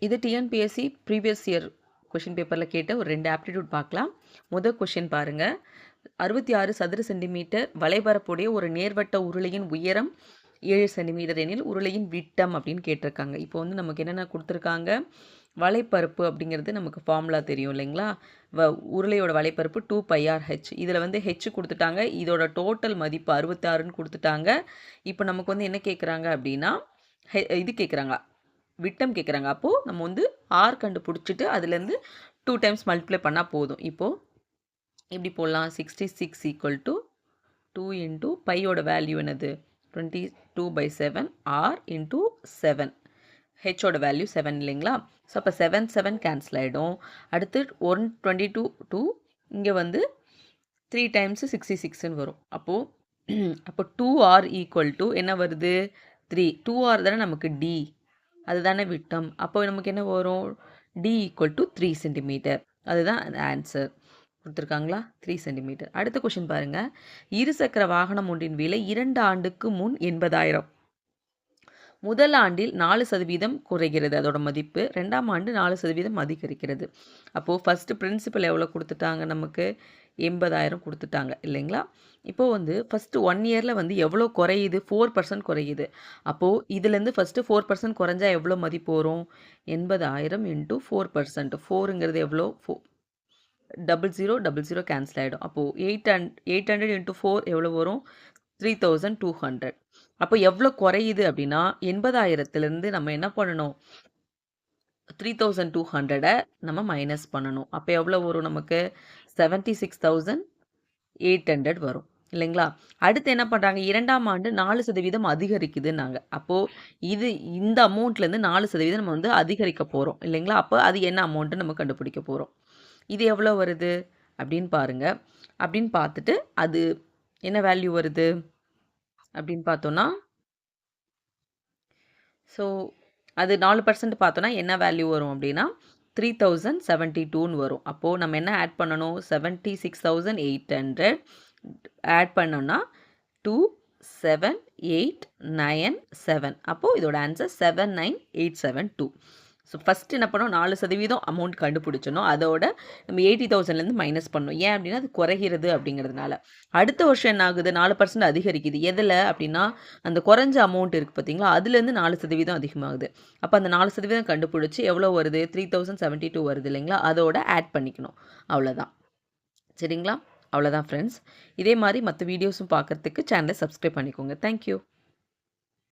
இது TNPSC previous year question பேப்பரில் கேட்ட ஒரு 2 ஆப்டிடியூட் பார்க்கலாம். முதல் கொஷின் பாருங்கள். 66 சதுர சென்டிமீட்டர் வலைபரப்புடைய ஒரு நேர்வட்ட உருளையின் உயரம் 7 சென்டிமீட்டர் எனில் உருளையின் விட்டம் அப்படின்னு கேட்டிருக்காங்க. இப்போ வந்து நமக்கு என்னென்ன கொடுத்துருக்காங்க, வலைப்பரப்பு அப்படிங்கிறது நமக்கு ஃபார்முலா தெரியும் இல்லைங்களா. உருளையோட வலைப்பரப்பு 2πr/h. இதில் வந்து ஹெச் கொடுத்துட்டாங்க. இதோட டோட்டல் மதிப்பு 66ன்னு கொடுத்துட்டாங்க. இப்போ நமக்கு வந்து என்ன கேட்குறாங்க அப்படின்னா இது கேட்குறாங்க, விட்டம் கேட்குறாங்க. அப்போது நம்ம வந்து ஆர் கண்டுபிடிச்சிட்டு அதுலேருந்து 2 டைம்ஸ் மல்டிப்ளை பண்ணால் போதும். இப்போது இப்படி போடலாம். 66 = 2 இன்ட்டு பையோட வேல்யூ என்னது 22/7 ஆர் இன்ட்டு 7. ஹெச்சோட வேல்யூ 7 இல்லைங்களா. ஸோ அப்போ 7 7 கேன்சல் ஆகிடும். அடுத்து 122 2 இங்கே வந்து 3 டைம்ஸு 66ன்னு வரும். அப்போ 2r = என்ன வருது 3. 2r தானே நமக்கு டி, அதுதானே விட்டம். அப்போ நமக்கு என்ன வரும், d = 3 சென்டிமீட்டர். அதுதான் ஆன்சர் கொடுத்துருக்காங்களா, 3 சென்டிமீட்டர். அடுத்த கொஷின் பாருங்கள். இருசக்கர வாகனம் ஒன்றின் விலை 2 ஆண்டுக்கு முன் 80,000. முதல் ஆண்டில் 4% குறைகிறது அதோட மதிப்பு. 2ஆம் ஆண்டு 4% அதிகரிக்கிறது. அப்போது ஃபஸ்ட்டு பிரின்சிபல் எவ்வளோ கொடுத்துட்டாங்க, நமக்கு 80,000 கொடுத்துட்டாங்க இல்லைங்களா. இப்போது வந்து ஃபஸ்ட்டு 1 இயரில் வந்து எவ்வளோ குறையுது, 4% குறையுது. அப்போது இதுலேருந்து ஃபஸ்ட்டு 4% குறைஞ்சா எவ்வளோ மதிப்பு வரும், 80,000 × 4%. 4ங்கிறது எவ்வளோ, 0000 கேன்சல் ஆகிடும். அப்போது 800 × 4 எவ்வளோ வரும், 3200. அப்போ எவ்வளோ குறையுது அப்படின்னா 80,000லேருந்து நம்ம என்ன பண்ணணும், 3200 நம்ம மைனஸ் பண்ணணும். அப்போ எவ்வளோ வரும், நமக்கு 76,800 வரும் இல்லைங்களா. அடுத்து என்ன பண்ணுறாங்க, 2ஆம் ஆண்டு 4% அதிகரிக்குதுன்னாங்க. அப்போது இந்த அமௌண்ட்லேருந்து 4% நம்ம வந்து அதிகரிக்க போகிறோம் இல்லைங்களா. அப்போ அது என்ன அமௌண்ட்டு நம்ம கண்டுபிடிக்க போகிறோம். இது எவ்வளோ வருது அப்படின்னு பாருங்கள். அப்படின்னு பார்த்துட்டு அது என்ன வேல்யூ வருது அப்படின்னு பார்த்தோன்னா, ஸோ அது 4% பார்த்தோன்னா என்ன வேல்யூ வரும் அப்படின்னா 3072ன்னு வரும். அப்போது நம்ம என்ன ஆட் பண்ணணும், 76,800 ஆட் பண்ணோன்னா 27897. அப்போது இதோட ஆன்சர் 79872. ஸோ ஃபஸ்ட்டு என்ன பண்ணோம், 4% அமௌண்ட் கண்டுபிடிச்சணும். அதோட நம்ம 80,000லேருந்து மைனஸ் பண்ணணும். ஏன் அப்படின்னா அது குறைகிறது அப்படிங்கிறதுனால. அடுத்த வருஷம் என்ன ஆகுது, 4% அதிகரிக்குது. எதில் அப்படின்னா அந்த குறைஞ்ச அமௌண்ட் இருக்குது பார்த்தீங்களா, அதுலேருந்து 4% அதிகமாகுது. அப்போ அந்த 4% கண்டுபிடிச்சி எவ்வளோ வருது, 3072 வருது இல்லைங்களா, அதோட ஆட் பண்ணிக்கணும். அவ்வளோதான். சரிங்களா. அவ்வளோதான் ஃப்ரெண்ட்ஸ். இதே மாதிரி மற்ற வீடியோஸும் பார்க்குறதுக்கு சேனலை சப்ஸ்கிரைப் பண்ணிக்கோங்க. தேங்க்யூ.